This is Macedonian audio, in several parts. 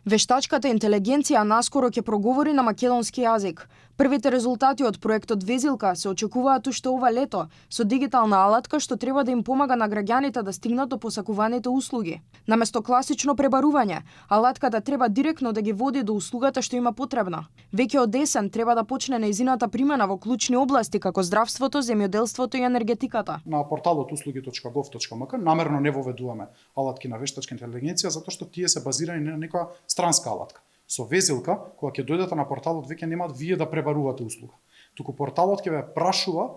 Вештачката интелигенција наскоро ќе проговори на македонски јазик. Првите резултати од проектот Везилка се очекуваат уште ова лето, со дигитална алатка што треба да им помага на граѓаните да стигнат до посакуваните услуги. Наместо класично пребарување, алатката треба директно да ги води до услугата што има потребна. Веќе од есен треба да почне нејзината примена во клучни области како здравството, земјоделството и енергетиката. На порталот услуги.gov.mk намерно не воведуваме алатки на вештачка интелигенција затоа што тие се базирани на некоја странска алатка. Со Везилка, кога ќе дојдете на порталот, веќе немаат вие да пребарувате услуга. Туку порталот ќе ве прашува,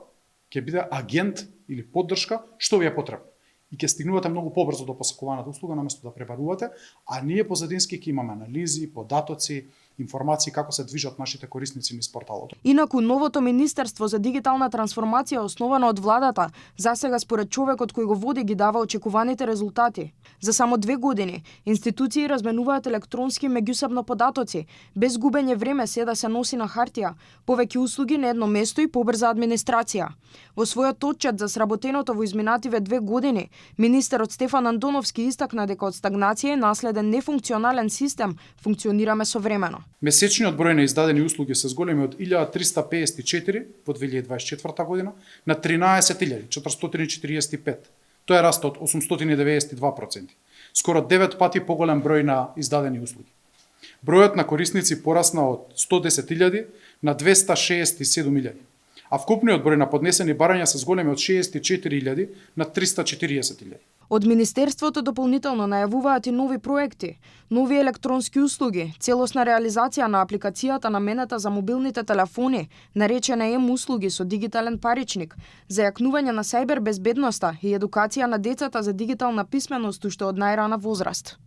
ќе биде агент или поддршка што ви е потребно. И ќе стигнувате многу побрзо до посакуваната услуга наместо да пребарувате, а ние позадински ќе имаме анализи, податоци, информации како се движат нашите корисници низ порталот. Инаку новото Министерство за дигитална трансформација основано од владата, засега според човекот кој го води ги дава очекуваните резултати. За само 2 години институции разменуваат електронски меѓусебно податоци, без губење време се да се носи на хартија, повеќе услуги на едно место и побрза администрација. Во својот отчет за сработеното во изминативе 2 години, министерот Стефан Андоновски истакна дека од стагнација и наследен нефункционален систем функционираме современо. Месечниот број на издадени услуги се зголеми од 1354 во 2024 година на 13445. Тоа е раст од 892%. Скоро 9 пати поголем број на издадени услуги. Бројот на корисници порасна од 110.000 на 267.000, а вкупниот број на поднесени барања се зголеми од 64.000 на 340.000. Од Министерството дополнително најавуваат и нови проекти, нови електронски услуги, целосна реализација на апликацијата наменета за мобилните телефони, наречена М-услуги со дигитален паричник, зајакнување на сајбер безбедноста и едукација на децата за дигитална писменост уште од најрана возраст.